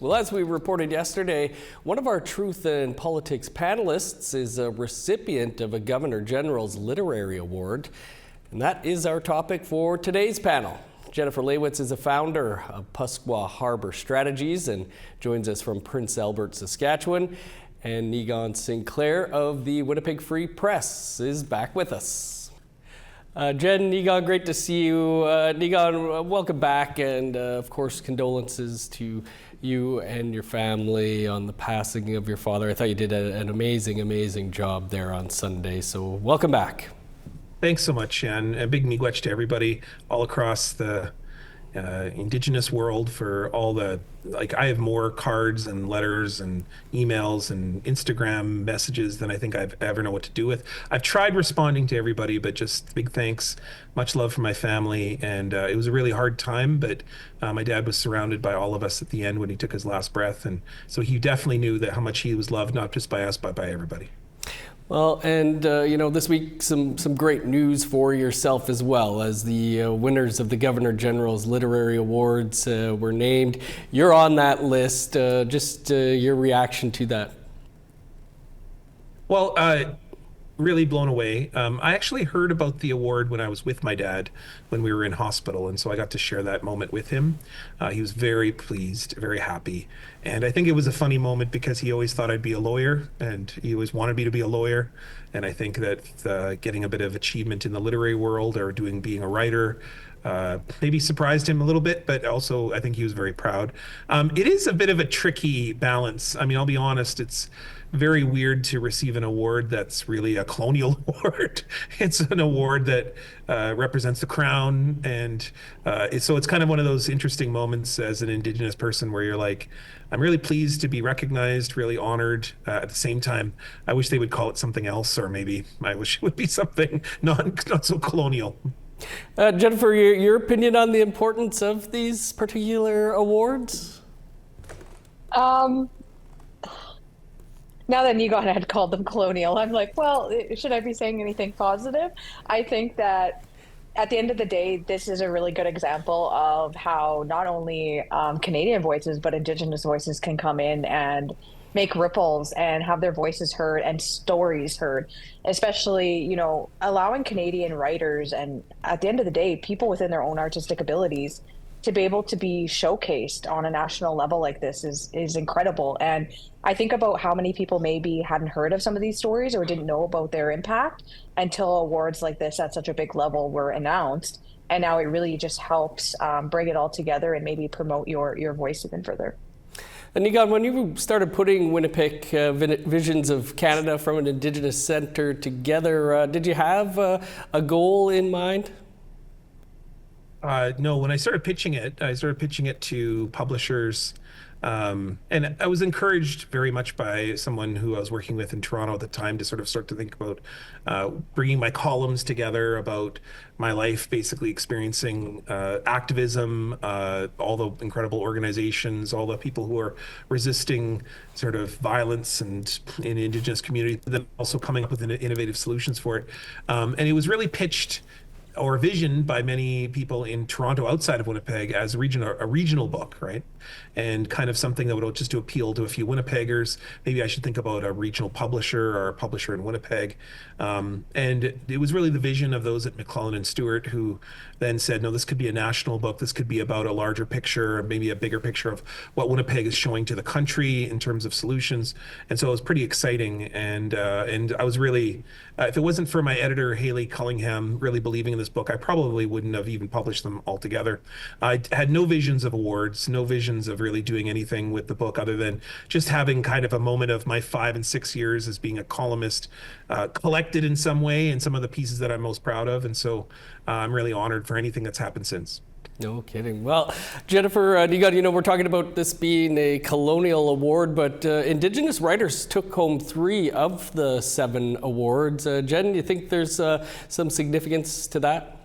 Well, as we reported yesterday, one of our Truth in Politics panelists is a recipient of a Governor General's Literary Award. And that is our topic for today's panel. Jennifer Laewetz is a founder of Puskwa Harbor Strategies and joins us from Prince Albert, Saskatchewan. And Niigaan Sinclair of the Winnipeg Free Press is back with us. Jen, Niigaan, great to see you. Niigaan, welcome back, and of course, condolences to you and your family on the passing of your father. I thought you did an amazing job there on Sunday, so welcome back. Thanks so much, and a big miigwech to everybody all across the Indigenous world for all the, I have more cards and letters and emails and Instagram messages than I think I've ever know what to do with. I've tried responding to everybody, but just big thanks, much love for my family. And it was a really hard time, but my dad was surrounded by all of us at the end when he took his last breath. And so he definitely knew that how much he was loved, not just by us, but by everybody. Well, and this week some great news for yourself as well, as the winners of the Governor General's Literary Awards were named. You're on that list. Just your reaction to that. Well, really blown away. I actually heard about the award when I was with my dad when we were in hospital, and so I got to share that moment with him. He was very pleased, very happy, and I think it was a funny moment because he always thought I'd be a lawyer, and he always wanted me to be a lawyer. And I think that getting a bit of achievement in the literary world or being a writer maybe surprised him a little bit, but also I think he was very proud. It is a bit of a tricky balance. I mean, I'll be honest, it's very weird to receive an award that's really a colonial award. It's an award that represents the crown, and so it's kind of one of those interesting moments as an Indigenous person where you're like, I'm really pleased to be recognized, really honored. At the same time, I wish they would call it something else, or maybe I wish it would be something not so colonial. Jennifer, your opinion on the importance of these particular awards? Now that Niigaan had called them colonial, I'm like, well, should I be saying anything positive? I think that at the end of the day, this is a really good example of how not only Canadian voices, but Indigenous voices can come in and make ripples and have their voices heard and stories heard, especially, allowing Canadian writers and, at the end of the day, people within their own artistic abilities to be able to be showcased on a national level like this is incredible. And I think about how many people maybe hadn't heard of some of these stories or didn't know about their impact until awards like this at such a big level were announced. And now it really just helps bring it all together and maybe promote your voice even further. And Niigaan, when you started putting Winnipeg Visions of Canada from an Indigenous Centre together, did you have a goal in mind? No, when I started pitching it to publishers, and I was encouraged very much by someone who I was working with in Toronto at the time to sort of start to think about bringing my columns together about my life, basically experiencing activism, all the incredible organizations, all the people who are resisting sort of violence and in Indigenous communities, then also coming up with innovative solutions for it. And it was really pitched or visioned by many people in Toronto outside of Winnipeg as a regional book, right? And kind of something that would just to appeal to a few Winnipeggers. Maybe I should think about a regional publisher or a publisher in Winnipeg. And it was really the vision of those at McClellan and Stewart who then said, no, this could be a national book. This could be about a larger picture, maybe a bigger picture of what Winnipeg is showing to the country in terms of solutions. And so it was pretty exciting. And I was really, if it wasn't for my editor, Haley Cullingham, really believing in this book, I probably wouldn't have even published them altogether. I had no visions of awards, no visions of really doing anything with the book other than just having kind of a moment of my 5 and 6 years as being a columnist, collected in some way in some of the pieces that I'm most proud of. And so I'm really honored for anything that's happened since. No kidding. Well, Jennifer, Niigaan, we're talking about this being a colonial award, but Indigenous writers took home 3 of the 7 awards. Jen, do you think there's some significance to that?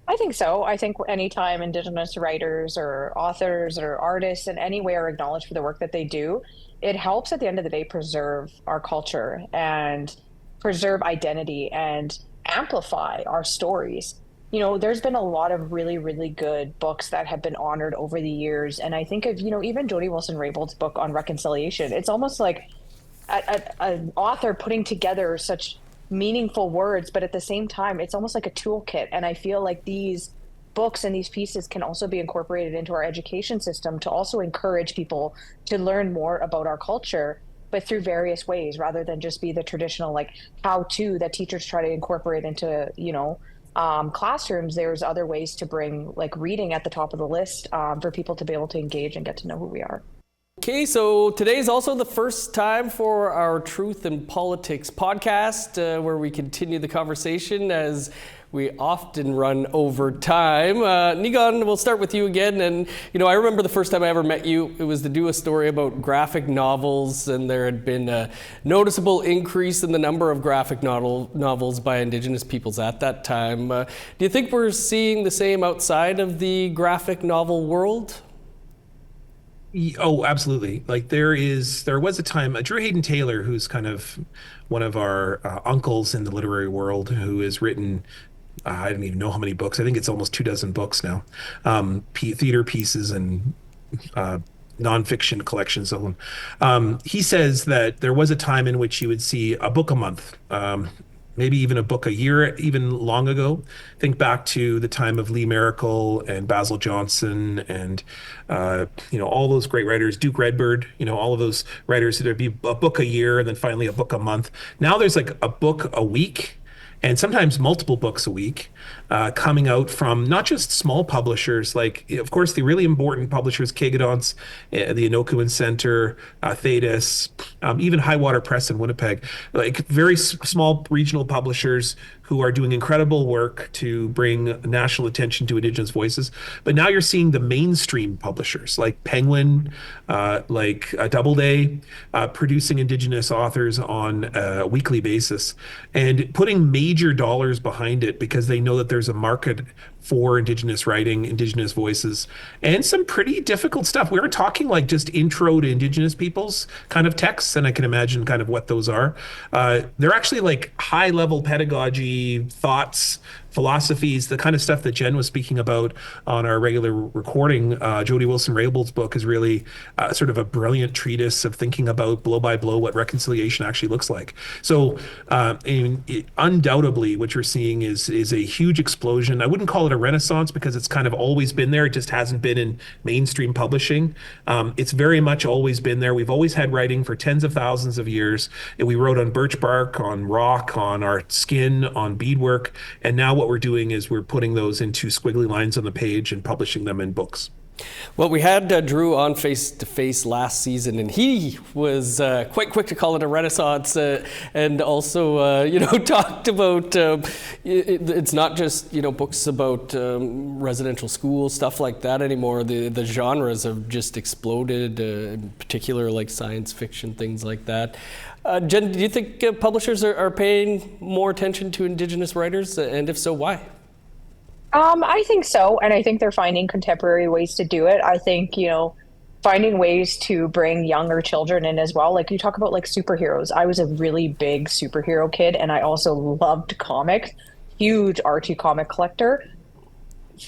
I think so. I think anytime Indigenous writers or authors or artists in any way are acknowledged for the work that they do, it helps at the end of the day preserve our culture and preserve identity and amplify our stories. there's been a lot of really, really good books that have been honored over the years. And I think of, even Jody Wilson-Raybould's book on reconciliation. It's almost like an author putting together such meaningful words, but at the same time, it's almost like a toolkit. And I feel like these books and these pieces can also be incorporated into our education system to also encourage people to learn more about our culture, but through various ways rather than just be the traditional like how to that teachers try to incorporate into, classrooms. There's other ways to bring like reading at the top of the list for people to be able to engage and get to know who we are. Okay, so today is also the first time for our Truth in Politics podcast, where we continue the conversation as we often run over time. Niigaan, we'll start with you again. And, I remember the first time I ever met you, it was to do a story about graphic novels, and there had been a noticeable increase in the number of graphic novels by Indigenous peoples at that time. Do you think we're seeing the same outside of the graphic novel world? Oh, absolutely. Like there was a time, Drew Hayden Taylor, who's kind of one of our uncles in the literary world, who has written, I don't even know how many books. I think it's almost 24 books now, theater pieces and nonfiction collections of them. He says that there was a time in which you would see a book a month. Maybe even a book a year, even long ago. Think back to the time of Lee Miracle and Basil Johnson and, all those great writers, Duke Redbird, all of those writers, there'd be a book a year and then finally a book a month. Now there's like a book a week and sometimes multiple books a week coming out from not just small publishers, like, of course, the really important publishers, Kegadon's, the Inokuan Center, Thetis, even Highwater Press in Winnipeg, like very small regional publishers who are doing incredible work to bring national attention to Indigenous voices. But now you're seeing the mainstream publishers like Penguin, like Doubleday, producing Indigenous authors on a weekly basis and putting major dollars behind it because they know that there's a market for Indigenous writing, Indigenous voices, and some pretty difficult stuff. We were talking like just intro to Indigenous peoples kind of texts, and I can imagine kind of what those are. They're actually like high level pedagogy, thoughts, philosophies, the kind of stuff that Jen was speaking about on our regular recording. Jody Wilson-Raybould's book is really sort of a brilliant treatise of thinking about blow by blow what reconciliation actually looks like. So undoubtedly what you're seeing is a huge explosion. I wouldn't call it a renaissance because it's kind of always been there. It just hasn't been in mainstream publishing. It's very much always been there. We've always had writing for tens of thousands of years. And we wrote on birch bark, on rock, on our skin, on beadwork. And now what we're doing is we're putting those into squiggly lines on the page and publishing them in books. Well, we had Drew on Face to Face last season, and he was quite quick to call it a renaissance, and also, talked about it's not just books about residential schools, stuff like that anymore. The genres have just exploded, in particular like science fiction, things like that. Jen, do you think publishers are paying more attention to Indigenous writers, and if so, why? I think so. And I think they're finding contemporary ways to do it. I think, finding ways to bring younger children in as well. Like you talk about like superheroes. I was a really big superhero kid and I also loved comics, huge R2 comic collector.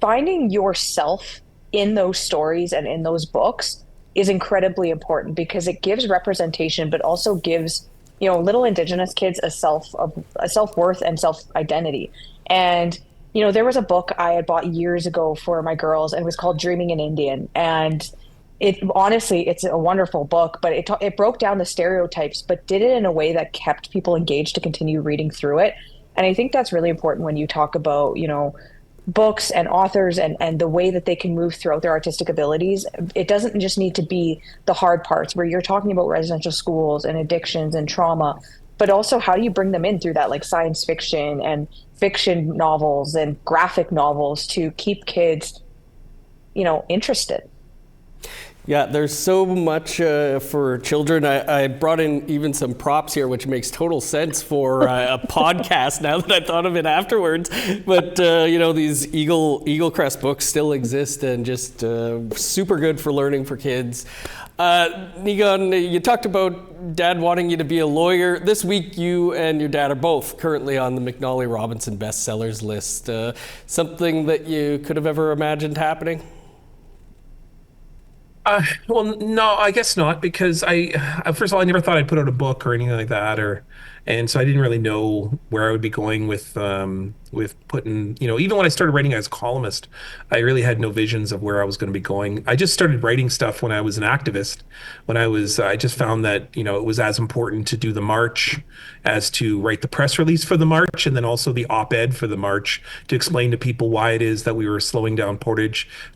Finding yourself in those stories and in those books is incredibly important because it gives representation, but also gives, little Indigenous kids a self-worth and self-identity. And there was a book I had bought years ago for my girls and it was called Dreaming in Indian. And it's a wonderful book, but it broke down the stereotypes, but did it in a way that kept people engaged to continue reading through it. And I think that's really important when you talk about, books and authors and the way that they can move throughout their artistic abilities. It doesn't just need to be the hard parts where you're talking about residential schools and addictions and trauma, but also how do you bring them in through that like science fiction and fiction novels and graphic novels to keep kids, interested. Yeah, there's so much for children. I brought in even some props here, which makes total sense for a podcast now that I thought of it afterwards. But, these Eagle Crest books still exist and just super good for learning for kids. Niigaan, you talked about Dad wanting you to be a lawyer. This week, you and your dad are both currently on the McNally Robinson bestsellers list. Something that you could have ever imagined happening? Well, no, I guess not, because first of all, I never thought I'd put out a book or anything like that, and so I didn't really know where I would be going with putting, even when I started writing as a columnist, I really had no visions of where I was going to be going. I just started writing stuff when I was an activist. I just found that, it was as important to do the march as to write the press release for the march, and then also the op-ed for the march to explain to people why it is that we were slowing down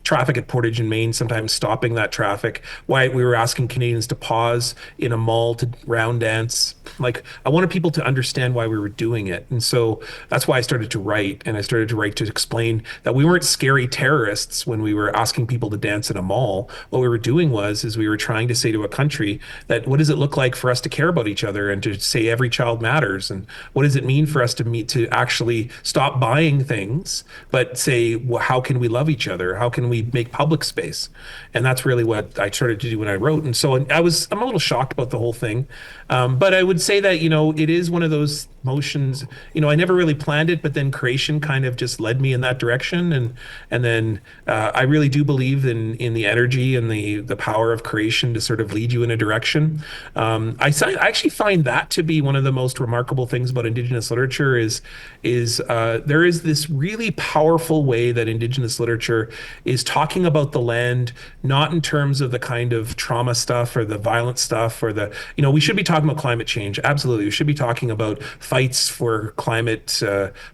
traffic at Portage in Maine, sometimes stopping that traffic, why we were asking Canadians to pause in a mall to round dance. Like, I wanted people to understand why we were doing it. And so that's why I started to write, and I started to write to explain that we weren't scary terrorists when we were asking people to dance in a mall. What we were doing is we were trying to say to a country that, what does it look like for us to care about each other and to say every child matters, and what does it mean for us to actually stop buying things but say, well, how can we love each other, how can we make public space? And that's really what I started to do when I wrote. And so I'm a little shocked about the whole thing, but I would say that it is one of those motions. I never really planned it, but then creation kind of just led me in that direction, and then I really do believe in the energy and the power of creation to sort of lead you in a direction. I actually find that to be one of the most remarkable things about Indigenous literature is there is this really powerful way that Indigenous literature is talking about the land, not in terms of the kind of trauma stuff or the violent stuff or we should be talking about climate change. Absolutely. We should be talking about fights for climate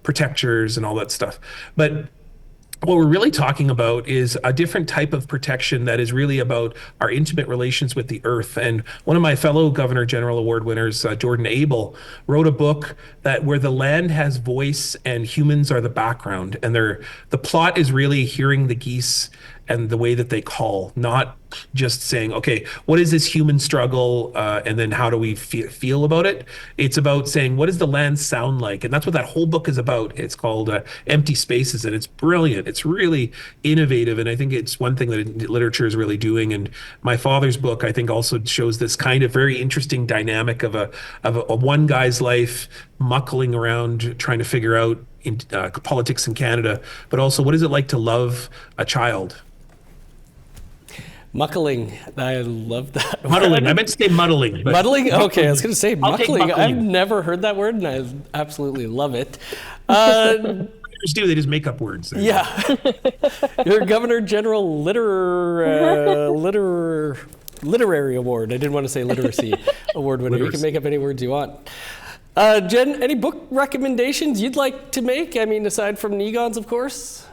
protectors and all that stuff. But what we're really talking about is a different type of protection that is really about our intimate relations with the earth. And one of my fellow Governor General Award winners, Jordan Abel, wrote a book where the land has voice and humans are the background. And the plot is really hearing the geese and the way that they call, not just saying, okay, what is this human struggle, and then how do we feel about it? It's about saying, what does the land sound like? And that's what that whole book is about. It's called Empty Spaces, and it's brilliant. It's really innovative, and I think it's one thing that literature is really doing. And my father's book, I think, also shows this kind of very interesting dynamic of a one guy's life muckling around trying to figure out politics in Canada, but also what is it like to love a child? Muckling. I love that. Muddling. I meant to say muddling. Muddling? Okay, I was going to say I'll take muckling. muckling. I've never heard that word, and I absolutely love it. They just make up words. Yeah. Your Governor General Literary Award. I didn't want to say literacy award winner. You can make up any words you want. Jen, any book recommendations you'd like to make? I mean, aside from Niigaan's, of course.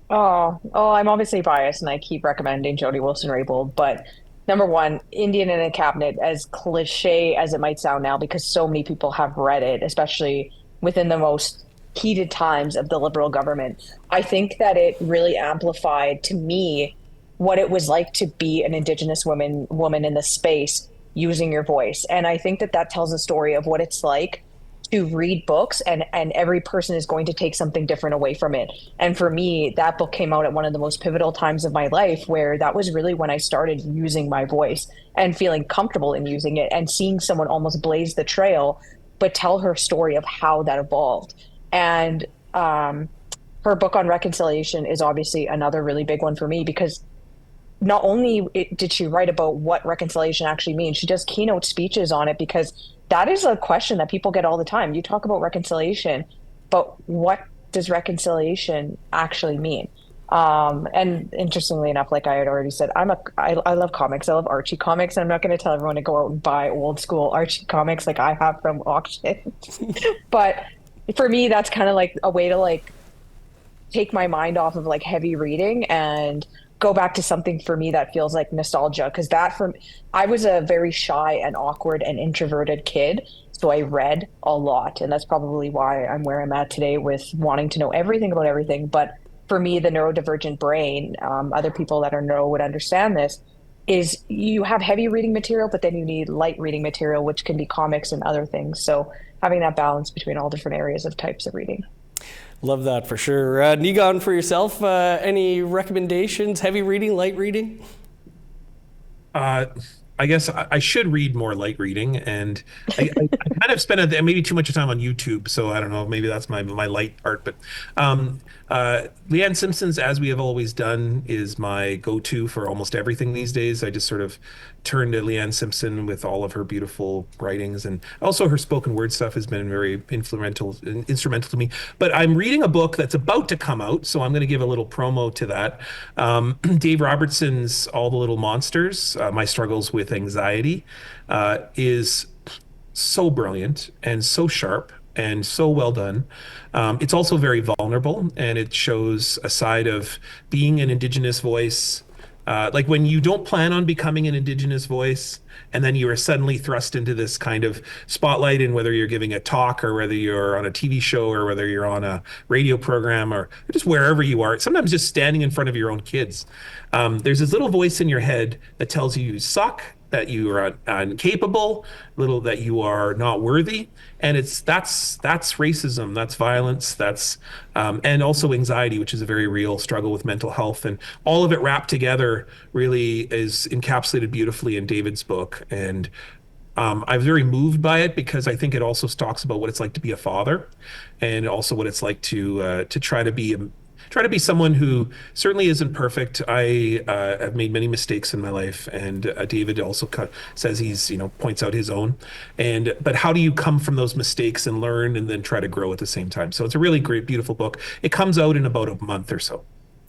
Oh, I'm obviously biased, and I keep recommending Jody Wilson-Raybould. But number one, Indian in a Cabinet, as cliche as it might sound now, because so many people have read it, especially within the most heated times of the Liberal government. I think that it really amplified to me what it was like to be an Indigenous woman in the space using your voice. And I think that tells a story of what it's like to read books, and every person is going to take something different away from it. And for me, that book came out at one of the most pivotal times of my life, where that was really when I started using my voice and feeling comfortable in using it, and seeing someone almost blaze the trail, but tell her story of how that evolved. And her book on reconciliation is obviously another really big one for me, because not only did she write about what reconciliation actually means, she does keynote speeches on it, because that is a question that people get all the time. You talk about reconciliation, but what does reconciliation actually mean? And interestingly enough, like I had already said, I love comics. I love Archie comics, and I'm not going to tell everyone to go out and buy old school Archie comics like I have from auction. But for me, that's kind of like a way to like take my mind off of like heavy reading and go back to something for me that feels like nostalgia. Because I was a very shy and awkward and introverted kid, so I read a lot, and that's probably why I'm where I'm at today with wanting to know everything about everything. But for me, the neurodivergent brain, other people that are neuro would understand this, is you have heavy reading material, but then you need light reading material, which can be comics and other things. So having that balance between all different areas of types of reading. Love that for sure. Niigaan, for yourself, any recommendations? Heavy reading, light reading? I guess I should read more light reading, and I kind of spend maybe too much time on YouTube, so I don't know, maybe that's my light art. But Leanne Simpson's As We Have Always Done is my go-to for almost everything these days. I just sort of turn to Leanne Simpson with all of her beautiful writings, and also her spoken word stuff has been very instrumental to me. But I'm reading a book that's about to come out, so I'm going to give a little promo to that. Dave Robertson's All the Little Monsters, My Struggles with Anxiety, is so brilliant and so sharp and so well done. It's also very vulnerable, and it shows a side of being an Indigenous voice, like when you don't plan on becoming an Indigenous voice, and then you are suddenly thrust into this kind of spotlight, and whether you're giving a talk or whether you're on a TV show or whether you're on a radio program or just wherever you are, sometimes just standing in front of your own kids. There's this little voice in your head that tells you suck, that you are incapable, that you are not worthy, and that's racism, that's violence, that's and also anxiety, which is a very real struggle with mental health, and all of it wrapped together really is encapsulated beautifully in David's book. And I was very moved by it because I think it also talks about what it's like to be a father, and also what it's like to try to be someone who certainly isn't perfect. I have made many mistakes in my life, and David also says points out his own. But how do you come from those mistakes and learn and then try to grow at the same time? So it's a really great, beautiful book. It comes out in about a month or so.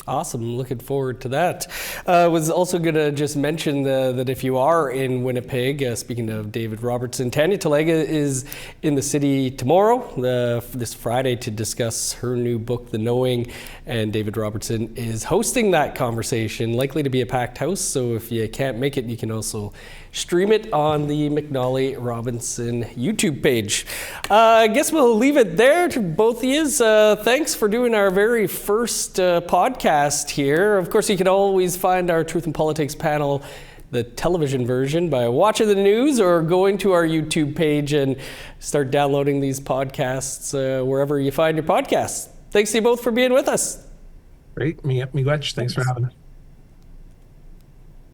Awesome. Looking forward to that. I was also going to just mention that if you are in Winnipeg, speaking of David Robertson, Tanya Talega is in the city tomorrow, this Friday, to discuss her new book, The Knowing, and David Robertson is hosting that conversation, likely to be a packed house, so if you can't make it, you can also stream it on the McNally Robinson YouTube page. I guess we'll leave it there to both of you. Thanks for doing our very first podcast here. Of course, you can always find our Truth and Politics panel, the television version, by watching the news or going to our YouTube page and start downloading these podcasts wherever you find your podcasts. Thanks to you both for being with us. Great. Miigwech. Thanks for having us.